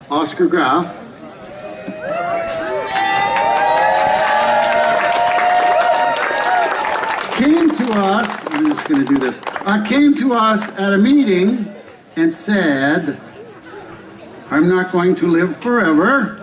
Oscar Graff, came to us, I'm just going to do this, came to us at a meeting and said, I'm not going to live forever,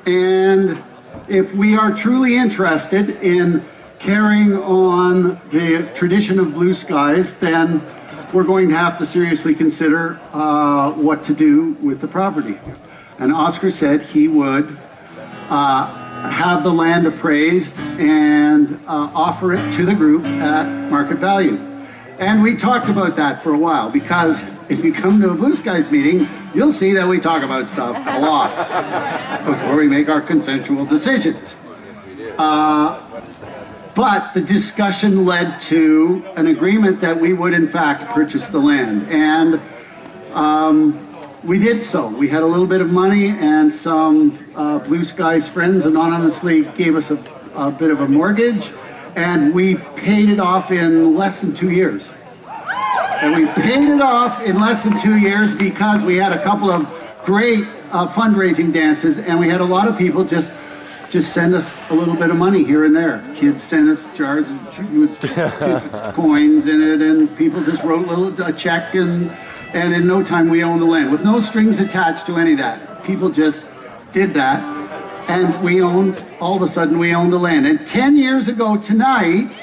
and if we are truly interested in carrying on the tradition of Blue Skies, then we're going to have to seriously consider what to do with the property. And Oscar said he would have the land appraised and offer it to the group at market value. And we talked about that for a while, because if you come to a Blue Skies meeting, you'll see that we talk about stuff a lot before we make our consensual decisions. But the discussion led to an agreement that we would in fact purchase the land. And we did so. We had a little bit of money, and some Blue Skies friends anonymously gave us a bit of a mortgage, and we paid it off in less than 2 years. And we paid it off in less than 2 years because we had a couple of great fundraising dances, and we had a lot of people just send us a little bit of money here and there. Kids sent us jars with coins in it, and people just wrote a check, and in no time we owned the land with no strings attached to any of that. People just did that, and all of a sudden we owned the land. And 10 years ago tonight,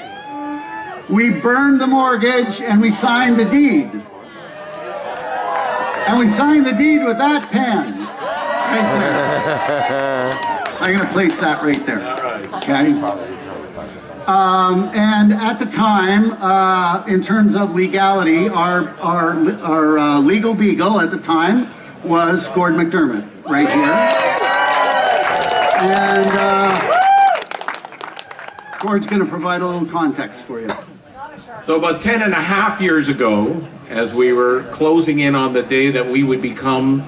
we burned the mortgage and we signed the deed. And we signed the deed with that pen right there. I'm going to place that right there. Okay. And at the time, in terms of legality, our legal beagle at the time was Gord McDermott, right here. And Gord's going to provide a little context for you. So about 10.5 years ago, as we were closing in on the day that we would become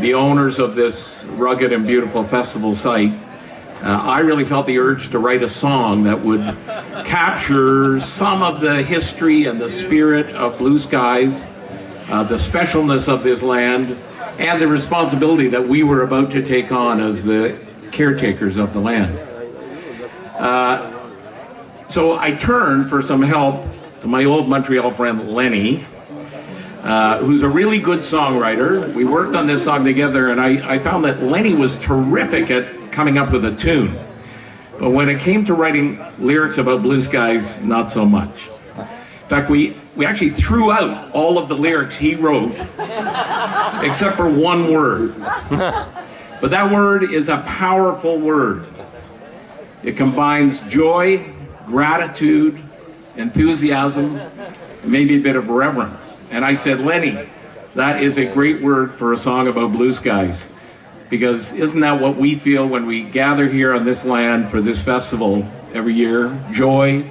the owners of this rugged and beautiful festival site, I really felt the urge to write a song that would capture some of the history and the spirit of Blue Skies, the specialness of this land, and the responsibility that we were about to take on as the caretakers of the land. So I turned for some help to my old Montreal friend Leny, who's a really good songwriter. We worked on this song together, and I found that Leny was terrific at coming up with a tune. But when it came to writing lyrics about Blue Skies, not so much. In fact, we actually threw out all of the lyrics he wrote, except for one word. But that word is a powerful word. It combines joy, gratitude, enthusiasm, and maybe a bit of reverence. And I said, Leny, that is a great word for a song about Blue Skies. Because isn't that what we feel when we gather here on this land for this festival every year? Joy,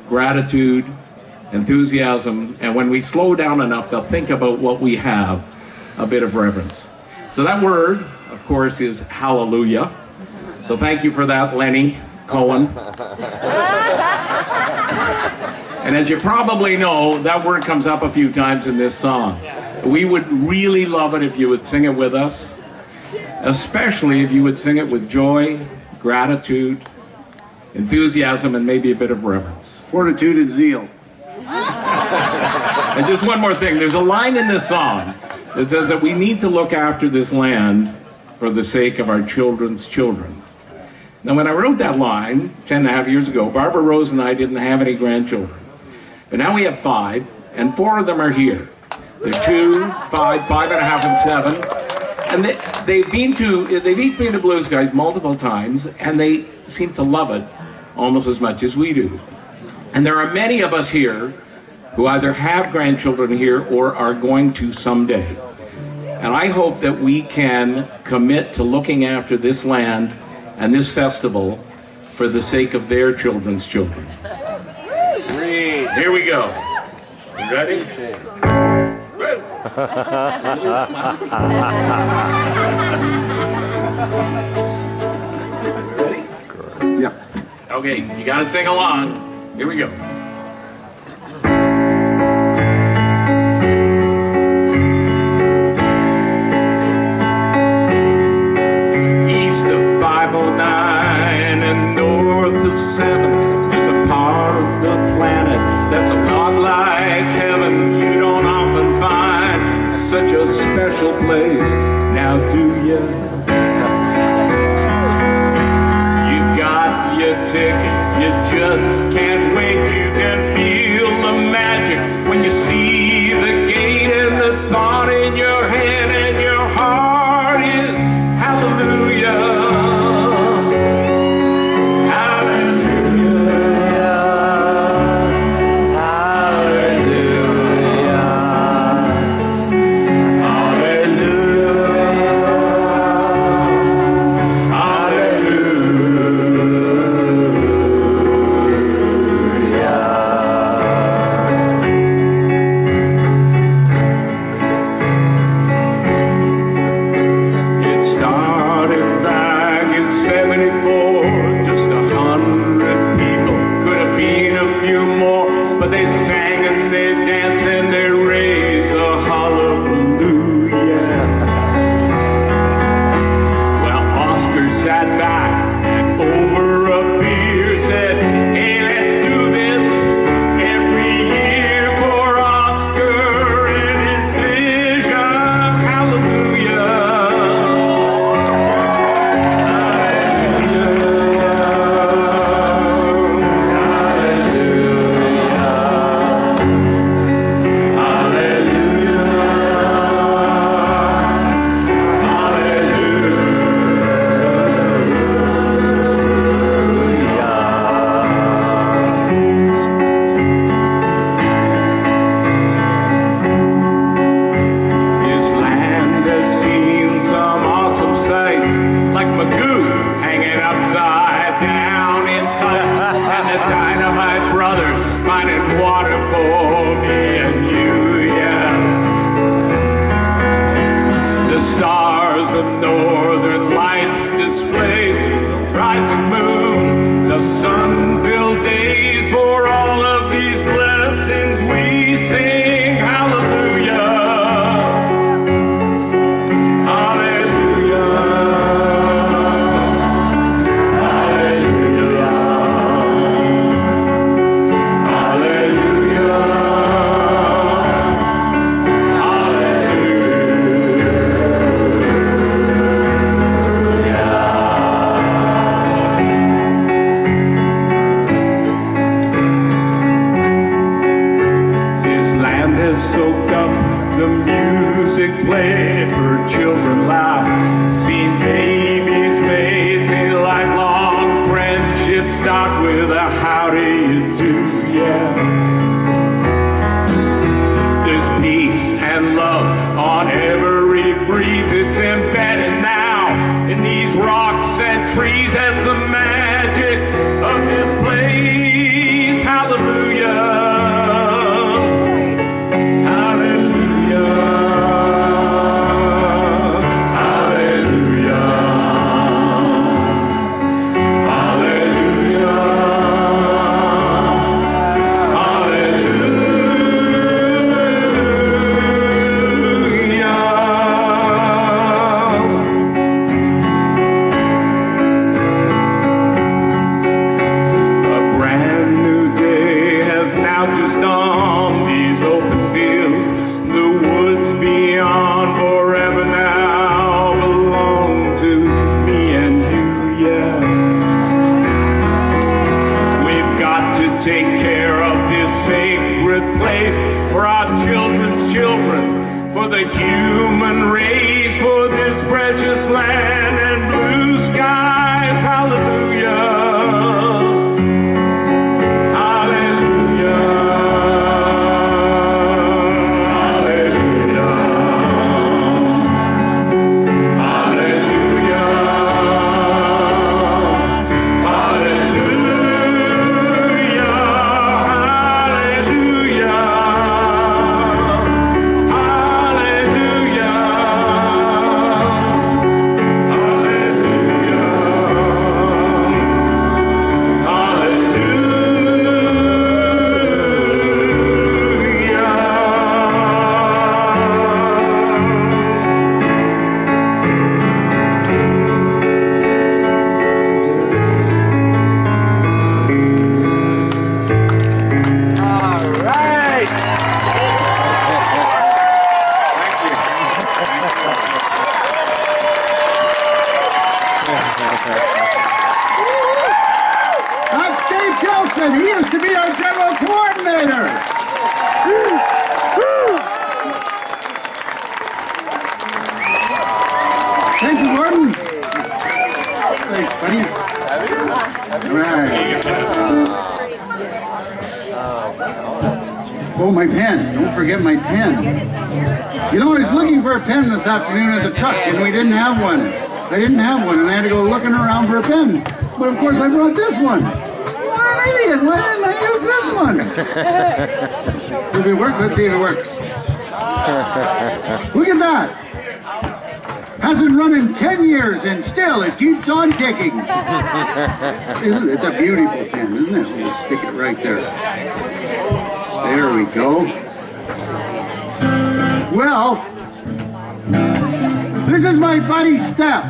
gratitude, enthusiasm, and when we slow down enough to think about what we have, a bit of reverence. So that word, of course, is hallelujah. So thank you for that, Leny Cohen. And as you probably know, that word comes up a few times in this song. We would really love it if you would sing it with us, especially if you would sing it with joy, gratitude, enthusiasm, and maybe a bit of reverence. Fortitude and zeal. And just one more thing, there's a line in this song that says that we need to look after this land for the sake of our children's children. Now when I wrote that line 10.5 years ago, Barbara Rose and I didn't have any grandchildren. But now we have 5, and 4 of them are here. They're 2, 5, 5.5, and 7. And they've each been to Blue Skies multiple times, and they seem to love it almost as much as we do. And there are many of us here who either have grandchildren here or are going to someday. And I hope that we can commit to looking after this land and this festival for the sake of their children's children. Here we go. You ready? Ready? Yeah. Okay, you gotta sing along. Here we go. special place. Now do you? You got your ticket, you just can't wait. You can feel the magic when you see the gate and the thought in your head and your heart is hallelujah. Thank you, Gordon. Thanks, buddy. All right. Oh, my pen. Don't forget my pen. You know, I was looking for a pen this afternoon at the truck, and we didn't have one. I didn't have one, and I had to go looking around for a pen. But, of course, I brought this one. What an idiot. Why didn't I use this one? Does it work? Let's see if it works. Look at that. Hasn't run in 10 years and still it keeps on ticking. Isn't it? It's a beautiful pen, isn't it? We'll just stick it right there. There we go. Well, this is my buddy Steph.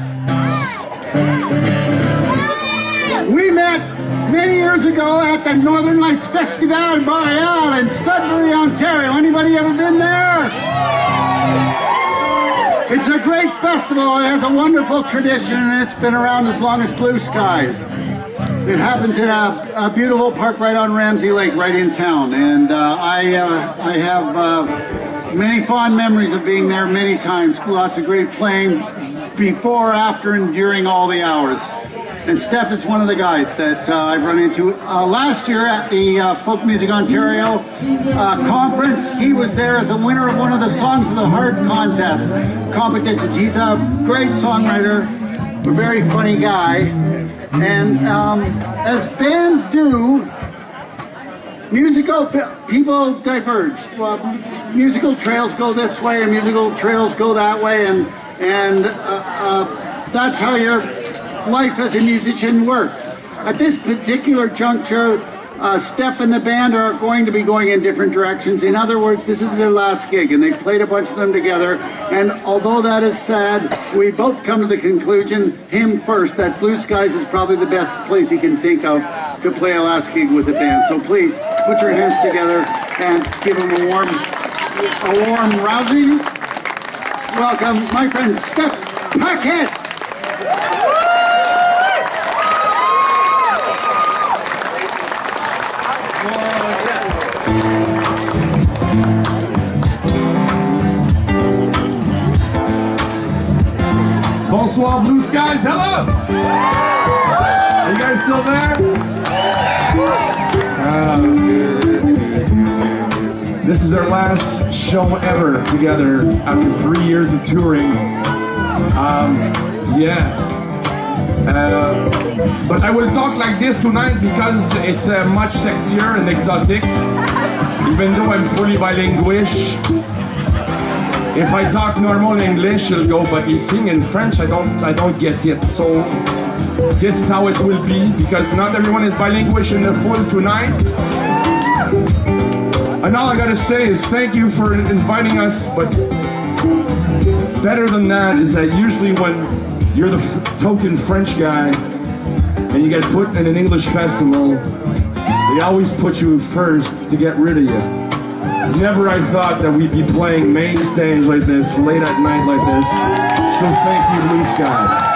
We met many years ago at the Northern Lights Festival Boreal in Sudbury, Ontario. Anybody ever been there? It's a great festival. It has a wonderful tradition, and it's been around as long as Blue Skies. It happens in a beautiful park right on Ramsey Lake, right in town. And I have many fond memories of being there many times. Lots of great playing before, after, and during all the hours. And Steph is one of the guys that I've run into. Last year at the Folk Music Ontario conference, he was there as a winner of one of the Songs of the Heart contest competitions. He's a great songwriter, a very funny guy. And as bands do, musical people diverge. Well, musical trails go this way and musical trails go that way, and that's how your life as a musician works. At this particular juncture, Steph and the band are going to be going in different directions. In other words, this is their last gig, and they've played a bunch of them together. And although that is sad, we both come to the conclusion, him first, that Blue Skies is probably the best place he can think of to play a last gig with the band. So please, put your hands together and give him a warm, rousing welcome, my friend Steph Paquette. Bonsoir, Blue Skies. Hello! Are you guys still there? This is our last show ever together after 3 years of touring. But I will talk like this tonight because it's much sexier and exotic. Even though I'm fully bilinguish. If I talk normal English, it'll go, but you sing in French, I don't get it. So this is how it will be, because not everyone is bilingual in the full tonight. And all I gotta say is thank you for inviting us, but better than that is that usually when you're the token French guy and you get put in an English festival, they always put you first to get rid of you. Never I thought that we'd be playing main stage like this, late at night like this. So thank you, Blue Skies.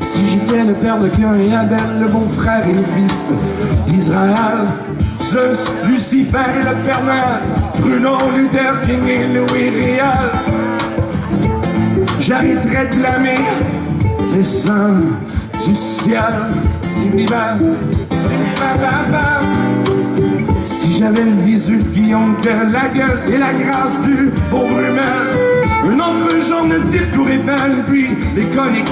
Si j'étais le père de Cain et Abel, le bon frère et le fils d'Israël, Zeus, Lucifer et le Père Noël, Bruno, Luther King et Louis Riel, j'arrêterais de blâmer les saints du ciel. Si j'avais le visu de Guillaume Tell, la gueule et la grâce du pauvre humain, un autre genre de type Tour Eiffel, puis les coniques.